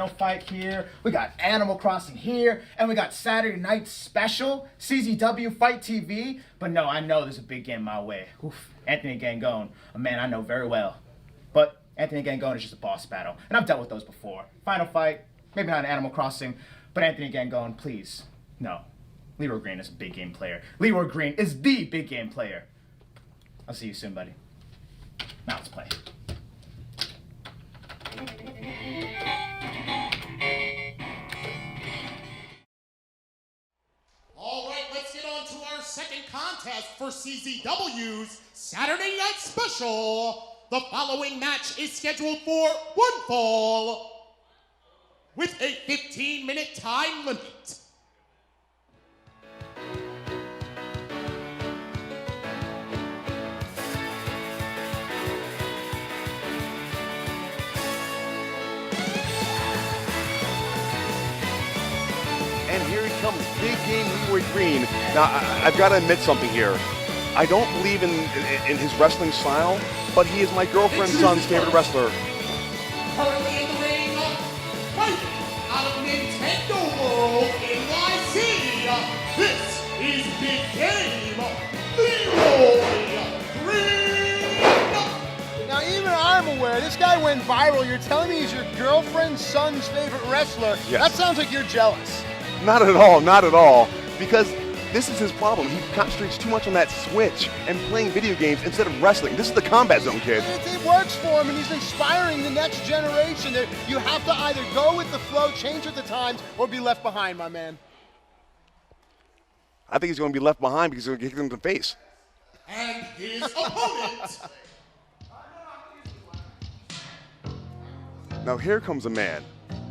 final fight here. We got Animal Crossing here. And we got Saturday Night Special, CZW Fight TV. But no, I know there's a big game my way. Oof. Anthony Gangone, a man I know very well. But Anthony Gangone is just a boss battle. And I've dealt with those before. Final fight, maybe not an Animal Crossing, but Anthony Gangone, please, no. Leroy Green is a big game player. Leroy Green is the big game player. I'll see you soon, buddy. Now let's play. All right, let's get on to our second contest for CZW's Saturday Night Special. The following match is scheduled for one fall with a 15-minute time limit. And here he comes, big game Leroy Green. Now, I've got to admit something here. I don't believe in his wrestling style, but he is my girlfriend's son's favorite wrestler. Currently in the ring, fighting out of Nintendo World NYC, this is Big Game Leroy Green. Now, even I'm aware, this guy went viral. You're telling me he's your girlfriend's son's favorite wrestler? Yes. That sounds like you're jealous. Not at all, not at all. Because this is his problem. He concentrates too much on that Switch and playing video games instead of wrestling. This is the Combat Zone, kid. It works for him, and he's inspiring the next generation. You have to either go with the flow, change with the times, or be left behind, my man. I think he's going to be left behind because he's going to get him in the face. And his opponent. Now here comes a man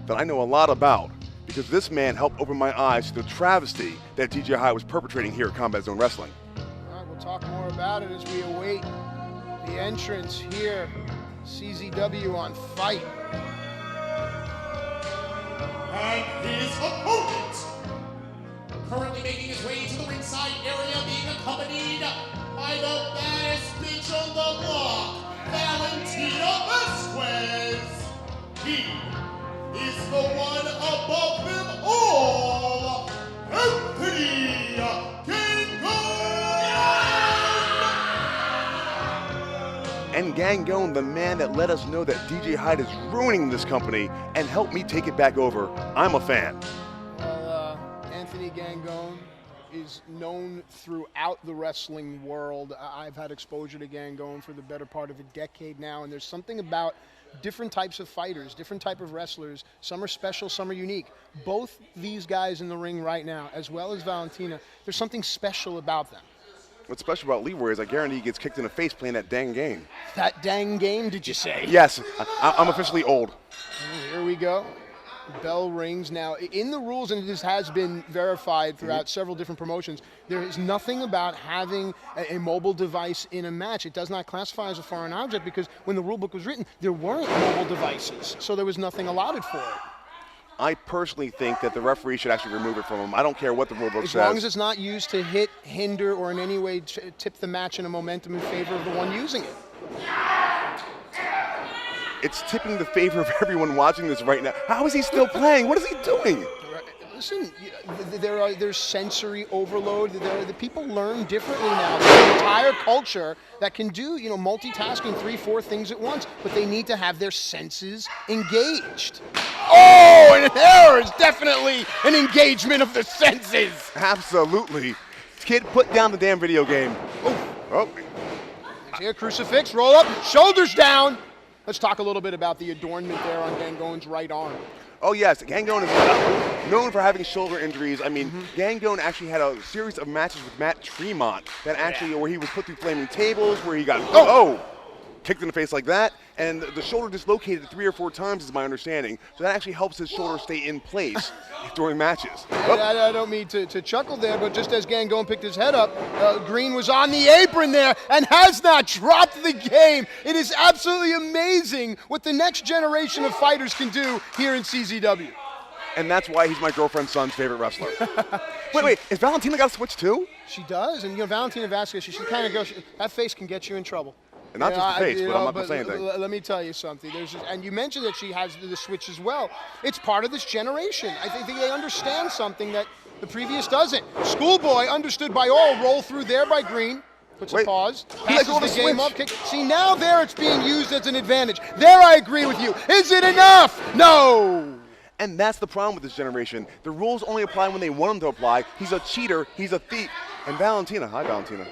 that I know a lot about, because this man helped open my eyes to the travesty that DJ High was perpetrating here at Combat Zone Wrestling. All right, we'll talk more about it as we await the entrance here. CZW on Fight. And his opponent. Currently making his way to the ringside area, being accompanied by the baddest bitch on the block, Valentina Vasquez. He is the one above them all, Anthony Gangone! And Gangone, the man that let us know that DJ Hyde is ruining this company and helped me take it back over. I'm a fan. Well, Anthony Gangone is known throughout the wrestling world. I've had exposure to Gangone for the better part of a decade now, and there's something about different types of fighters, different type of wrestlers. Some are special, some are unique. Both these guys in the ring right now, as well as Valentina, there's something special about them. What's special about Leroy is I guarantee he gets kicked in the face playing that dang game. That dang game, did you say? Yes, I'm officially old. Here we go. Bell rings. Now, in the rules, and this has been verified throughout several different promotions, there is nothing about having a mobile device in a match. It does not classify as a foreign object because when the rule book was written, there weren't mobile devices, so there was nothing allotted for it. I personally think that the referee should actually remove it from him. I don't care what the rule book says. As long as it's not used to hit, hinder, or in any way tip the match in a momentum in favor of the one using it. It's tipping the favor of everyone watching this right now. How is he still playing? What is he doing? Listen, there's sensory overload. The people learn differently now. There's an entire culture that can do, multitasking 3-4 things at once, but they need to have their senses engaged. Oh, and there is definitely an engagement of the senses. Absolutely. Kid, put down the damn video game. Oh. Here, crucifix, roll up, shoulders down. Let's talk a little bit about the adornment there on Gangone's right arm. Oh yes, Gangone is known for having shoulder injuries. I mean, Gangone actually had a series of matches with Matt Tremont that actually, where he was put through flaming tables, where he got kicked in the face like that, and the shoulder dislocated 3 or 4 times is my understanding. So that actually helps his shoulder stay in place during matches. I don't mean to chuckle there, but just as Gangone picked his head up, Green was on the apron there and has not dropped the game. It is absolutely amazing what the next generation of fighters can do here in CZW. And that's why he's my girlfriend's son's favorite wrestler. Wait, is Valentina got a switch too? She does, and Valentina Vasquez, she kind of goes, that face can get you in trouble. And not just the face, you but know, I'm not going to say anything. Let me tell you something. And you mentioned that she has the switch as well. It's part of this generation. I think they understand something that the previous doesn't. Schoolboy, understood by all, roll through there by Green. Puts a pause, passes the game up. See, now there it's being used as an advantage. There I agree with you. Is it enough? No. And that's the problem with this generation. The rules only apply when they want them to apply. He's a cheater. He's a thief. And Valentina, hi Valentina.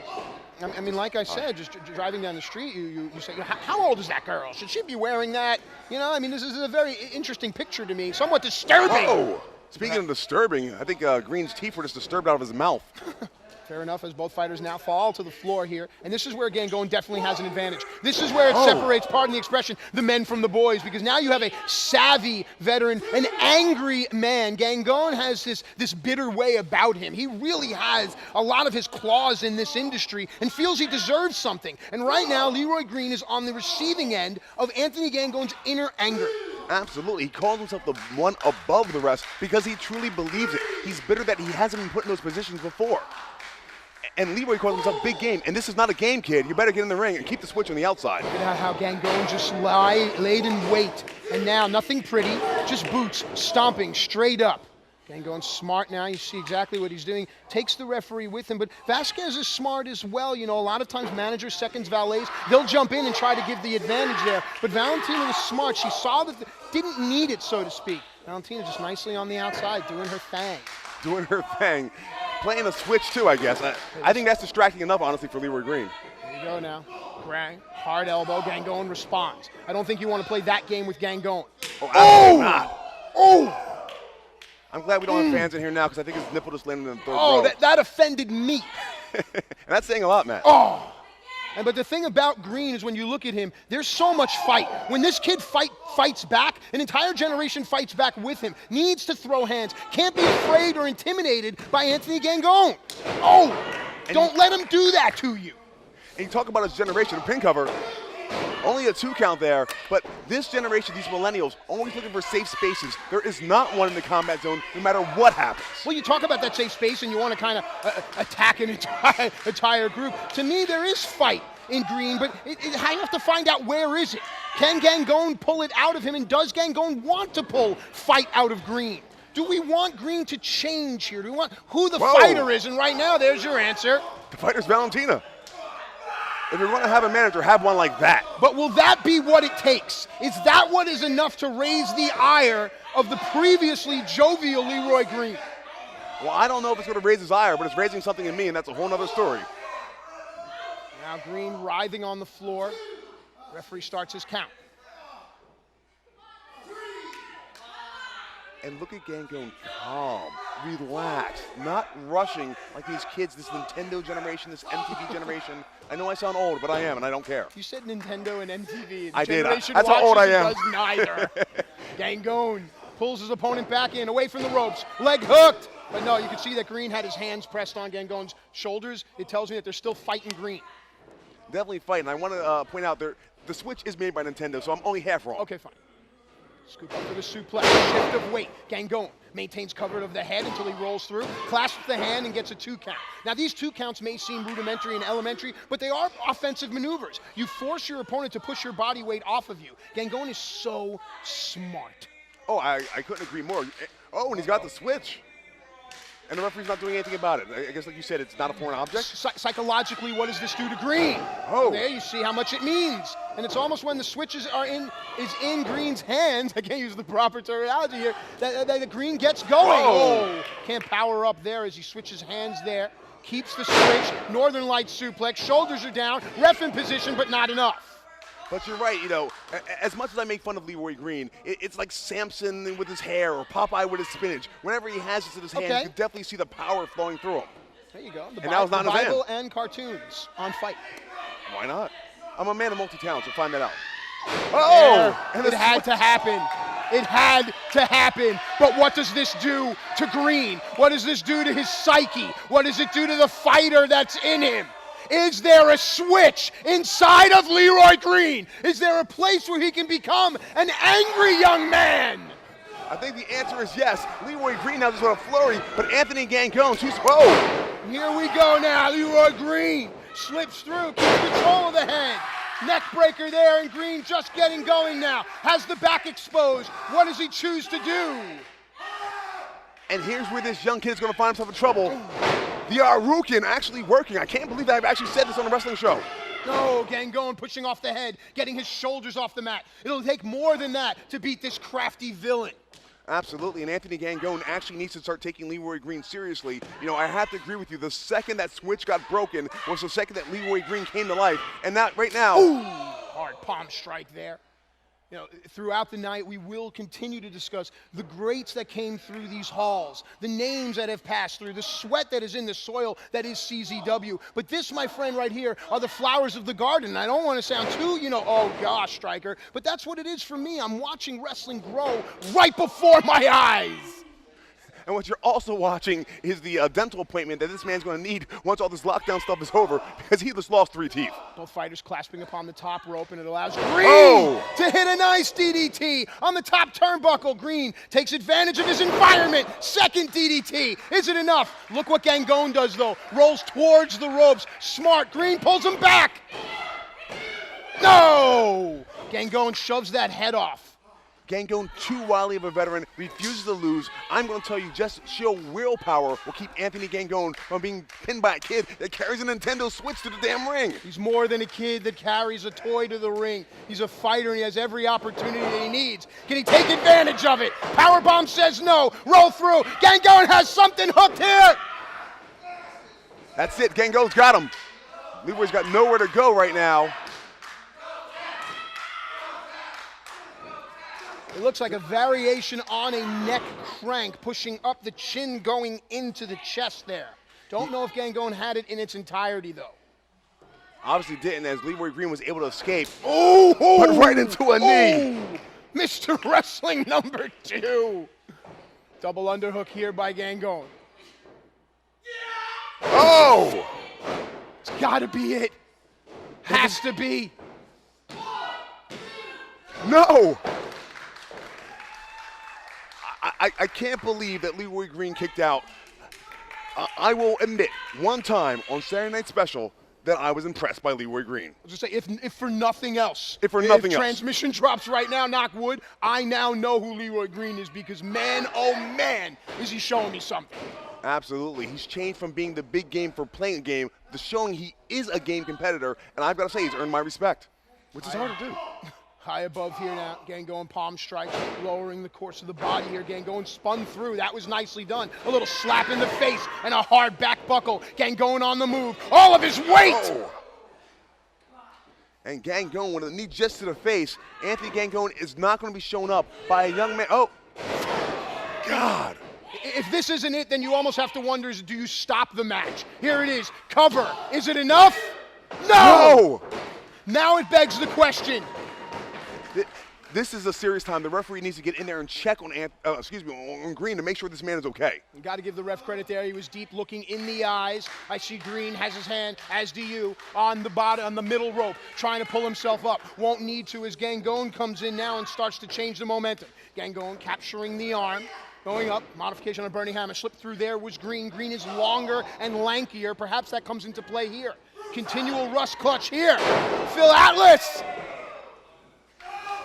I mean, like I said, just driving down the street, you say, how old is that girl? Should she be wearing that? You know, I mean, this is a very interesting picture to me, somewhat disturbing. Oh, speaking of disturbing, I think Green's teeth were just disturbed out of his mouth. Fair enough, as both fighters now fall to the floor here. And this is where Gangone definitely has an advantage. This is where it separates, pardon the expression, the men from the boys, because now you have a savvy veteran, an angry man. Gangone has this bitter way about him. He really has a lot of his claws in this industry and feels he deserves something. And right now, Leroy Green is on the receiving end of Anthony Gangone's inner anger. Absolutely. He calls himself the one above the rest because he truly believes it. He's bitter that he hasn't been put in those positions before. And Leroy calls himself big game, and this is not a game, kid. You better get in the ring and keep the switch on the outside. Look at how Gangone just laid in wait. And now, nothing pretty, just boots stomping straight up. Gangone's smart now. You see exactly what he's doing. Takes the referee with him, but Vasquez is smart as well. You know, a lot of times managers, seconds, valets, they'll jump in and try to give the advantage there. But Valentina was smart. She saw that didn't need it, so to speak. Valentina just nicely on the outside, doing her thing. Doing her thing. Playing a switch too, I guess. I think that's distracting enough, honestly, for Leroy Green. There you go now. Grang, hard elbow. Gangone responds. I don't think you want to play that game with Gangone. Oh! Not. Oh! I'm glad we don't have fans in here now because I think his nipple just landed in the third row. Oh, that offended me. And that's saying a lot, Matt. Oh! But the thing about Green is when you look at him, there's so much fight. When this kid fights back, an entire generation fights back with him, needs to throw hands, can't be afraid or intimidated by Anthony Gangone. Oh! Don't let him do that to you. And you talk about his generation, the pin cover, only a 2 count there, but this generation, these millennials, always looking for safe spaces. There is not one in the combat zone, no matter what happens. Well, you talk about that safe space and you want to kind of attack an entire group. To me, there is fight in Green, but you have to find out where is it. Can Gangone pull it out of him, and does Gangone want to pull fight out of Green? Do we want Green to change here? Do we want who the fighter is? And right now, there's your answer. The fighter's Valentina. If you're going to have a manager, have one like that. But will that be what it takes? Is that what is enough to raise the ire of the previously jovial Leroy Green? Well, I don't know if it's going to raise his ire, but it's raising something in me, and that's a whole other story. Now Green writhing on the floor. Referee starts his count. And look at Gangone, calm, relaxed, not rushing like these kids, this Nintendo generation, this MTV generation. I know I sound old, but I am, and I don't care. You said Nintendo and MTV. I did. That's how old I am. Does neither. Gangone pulls his opponent back in, away from the ropes, leg hooked. But no, you can see that Green had his hands pressed on Gangone's shoulders. It tells me that they're still fighting Green. Definitely fighting. I want to point out the switch is made by Nintendo, so I'm only half wrong. Okay, fine. Scoop up for the suplex, shift of weight. Gangone maintains cover of the head until he rolls through, clasps the hand and gets a 2 count. Now these 2 counts may seem rudimentary and elementary, but they are offensive maneuvers. You force your opponent to push your body weight off of you. Gangone is so smart. Oh, I couldn't agree more. Oh, and he's got the switch. And the referee's not doing anything about it. I guess, like you said, it's not a foreign object. Psychologically, what does this do to Green? Oh. There you see how much it means. And it's almost when the switches is in Green's hands, I can't use the proper terminology here, that the Green gets going. Whoa. Oh, can't power up there as he switches hands there. Keeps the switch, Northern Lights suplex, shoulders are down, ref in position, but not enough. But you're right, you know, as much as I make fun of Leroy Green, it's like Samson with his hair or Popeye with his spinach. Whenever he has this in his hand, you can definitely see the power flowing through him. There you go. And that was not the his hand. Bible and cartoons on fight. Why not? I'm a man of multi-talents, so find that out. Oh! It had to happen. It had to happen. But what does this do to Green? What does this do to his psyche? What does it do to the fighter that's in him? Is there a switch inside of Leroy Green? Is there a place where he can become an angry young man? I think the answer is yes. Leroy Green now just with a flurry, but Anthony Gangone, whoa! Here we go now. Leroy Green slips through, keeps control of the head. Neck breaker there, and Green just getting going now. Has the back exposed. What does he choose to do? And here's where this young kid is going to find himself in trouble. The Arukin actually working. I can't believe I've actually said this on a wrestling show. No, Gangone pushing off the head, getting his shoulders off the mat. It'll take more than that to beat this crafty villain. Absolutely, and Anthony Gangone actually needs to start taking Leroy Green seriously. You know, I have to agree with you. The second that switch got broken was the second that Leroy Green came to life. And that right now... Ooh, hard palm strike there. You know, throughout the night, we will continue to discuss the greats that came through these halls, the names that have passed through, the sweat that is in the soil that is CZW. But this, my friend, right here, are the flowers of the garden. I don't want to sound too, oh gosh, Striker, but that's what it is for me. I'm watching wrestling grow right before my eyes. And what you're also watching is the dental appointment that this man's going to need once all this lockdown stuff is over, because he just lost 3 teeth. Both fighters clasping upon the top rope, and it allows Green to hit a nice DDT on the top turnbuckle. Green takes advantage of his environment. Second DDT. Is it enough? Look what Gangone does, though. Rolls towards the ropes. Smart. Green pulls him back. No! Gangone shoves that head off. Gangone, too wily of a veteran, refuses to lose. I'm going to tell you, just sheer willpower will keep Anthony Gangone from being pinned by a kid that carries a Nintendo Switch to the damn ring. He's more than a kid that carries a toy to the ring. He's a fighter, and he has every opportunity that he needs. Can he take advantage of it? Powerbomb says no. Roll through. Gangone has something hooked here. That's it. Gangone's got him. Leroy's got nowhere to go right now. It looks like a variation on a neck crank, pushing up the chin, going into the chest there. Don't know if Gangone had it in its entirety, though. Obviously didn't, as Leroy Green was able to escape. Oh, but right into a knee. Mr. Wrestling number 2. Double underhook here by Gangone. Oh! It's got to be it. Has to be. No! I can't believe that Leroy Green kicked out. I will admit, one time on Saturday Night Special, that I was impressed by Leroy Green. I was just say, if for nothing else. If transmission drops right now, knock wood, I now know who Leroy Green is, because man, oh man, is he showing me something. Absolutely. He's changed from being the big game for playing a game to showing he is a game competitor, and I've got to say he's earned my respect, which is hard to do. High above here now, Gangone palm strike, lowering the course of the body here. Gangone spun through, that was nicely done. A little slap in the face and a hard back buckle. Gangone on the move, all of his weight! Oh. And Gangone with a knee just to the face. Anthony Gangone is not going to be shown up by a young man. Oh, God. If this isn't it, then you almost have to wonder, do you stop the match? Here it is, cover. Is it enough? No! Now it begs the question. This is a serious time. The referee needs to get in there and check on on Green to make sure this man is okay. You got to give the ref credit there. He was deep, looking in the eyes. I see Green has his hand, as do you, on the bottom, on the middle rope, trying to pull himself up. Won't need to as Gangone comes in now and starts to change the momentum. Gangone capturing the arm, going up. Modification on a burning hammer. Slipped through there was Green. Green is longer and lankier. Perhaps that comes into play here. Continual Russ clutch here. Phil Atlas.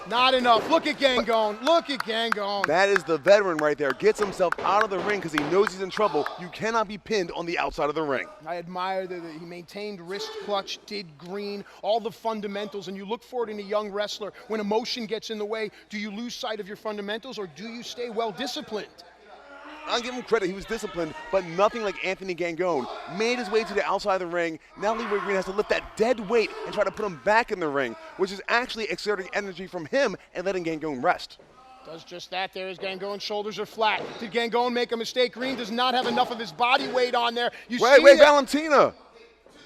Not enough. Look at Gangone. Look at Gangone. That is the veteran right there. Gets himself out of the ring because he knows he's in trouble. You cannot be pinned on the outside of the ring. I admire that he maintained wrist clutch, did Green, all the fundamentals, and you look for it in a young wrestler. When emotion gets in the way, do you lose sight of your fundamentals, or do you stay well disciplined? I'll give him credit, he was disciplined, but nothing like Anthony Gangone. Made his way to the outside of the ring. Now Leroy Green has to lift that dead weight and try to put him back in the ring, which is actually exerting energy from him and letting Gangone rest. Does just that there as Gangone's shoulders are flat. Did Gangone make a mistake? Green does not have enough of his body weight on there. Wait, Valentina!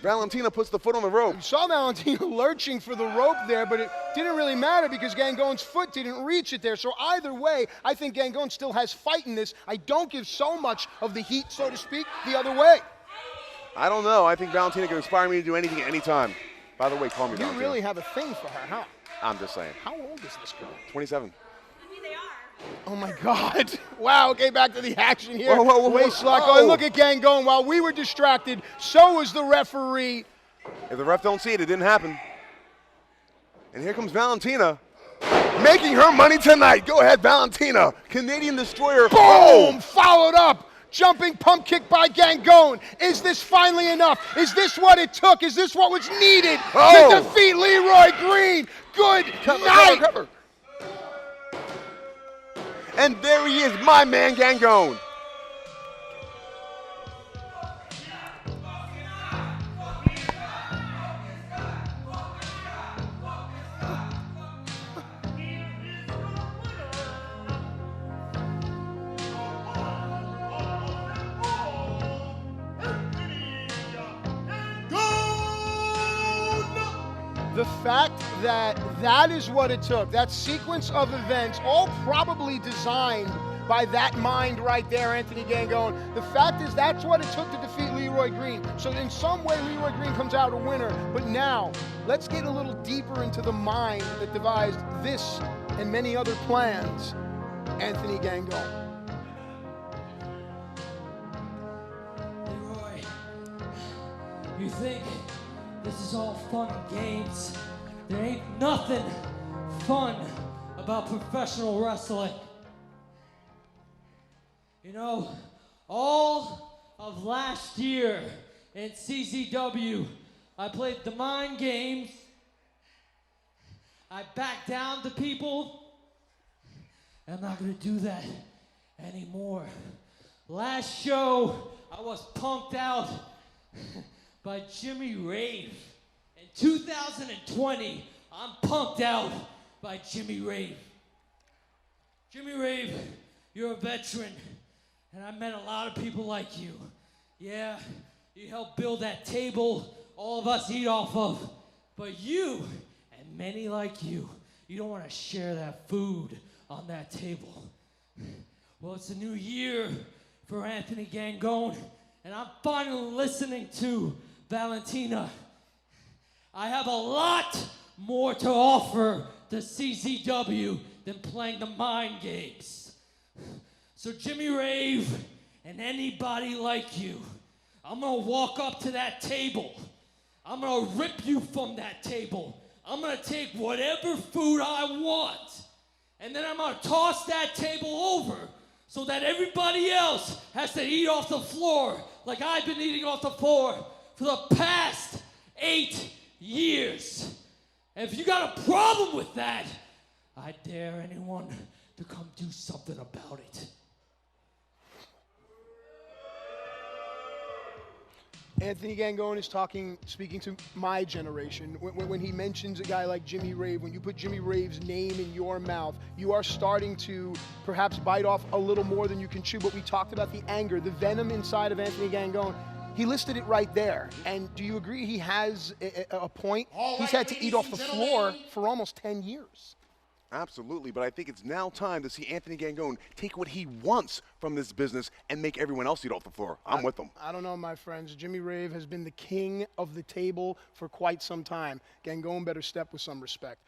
Valentina puts the foot on the rope. You saw Valentina lurching for the rope there, but it didn't really matter because Gangone's foot didn't reach it there. So either way, I think Gangone still has fight in this. I don't give so much of the heat, so to speak, the other way. I don't know. I think Valentina can inspire me to do anything at any time. By the way, call me Valentina. You really have a thing for her, huh? I'm just saying. How old is this girl? 27. Oh my God. Wow, okay, back to the action here. Whoa. Waist lock going. Look at Gangone. While we were distracted, so was the referee. If the ref don't see it, it didn't happen. And here comes Valentina, making her money tonight. Go ahead, Valentina. Canadian Destroyer. Boom! Oh! Followed up. Jumping pump kick by Gangone. Is this finally enough? Is this what it took? Is this what was needed Oh! to defeat Leroy Green? Good night. Cover. And there he is, my man Gangone. The fact that that is what it took, that sequence of events, all probably designed by that mind right there, Anthony Gangone. The fact is that's what it took to defeat Leroy Green. So in some way, Leroy Green comes out a winner. But now, let's get a little deeper into the mind that devised this and many other plans, Anthony Gangone. Leroy, you think this is all fun and games? There ain't nothing fun about professional wrestling. You know, all of last year in CZW, I played the mind games. I backed down to people. I'm not gonna do that anymore. Last show, I was punked out by Jimmy Rave. In 2020, I'm punked out by Jimmy Rave. Jimmy Rave, you're a veteran, and I met a lot of people like you. Yeah, you helped build that table all of us eat off of. But you, and many like you, you don't want to share that food on that table. Well, it's a new year for Anthony Gangone, and I'm finally listening to Valentina. I have a lot more to offer to CZW than playing the mind games. So Jimmy Rave and anybody like you, I'm gonna walk up to that table. I'm gonna rip you from that table. I'm gonna take whatever food I want, and then I'm gonna toss that table over so that everybody else has to eat off the floor like I've been eating off the floor for the past 8 years. And if you got a problem with that, I dare anyone to come do something about it. Anthony Gangone is speaking to my generation. When he mentions a guy like Jimmy Rave, when you put Jimmy Rave's name in your mouth, you are starting to perhaps bite off a little more than you can chew. But we talked about the anger, the venom inside of Anthony Gangone. He listed it right there. And do you agree he has a point? He's had to eat off the floor for almost 10 years. Absolutely, but I think it's now time to see Anthony Gangone take what he wants from this business and make everyone else eat off the floor. I'm with him. I don't know, my friends. Jimmy Rave has been the king of the table for quite some time. Gangone better step with some respect.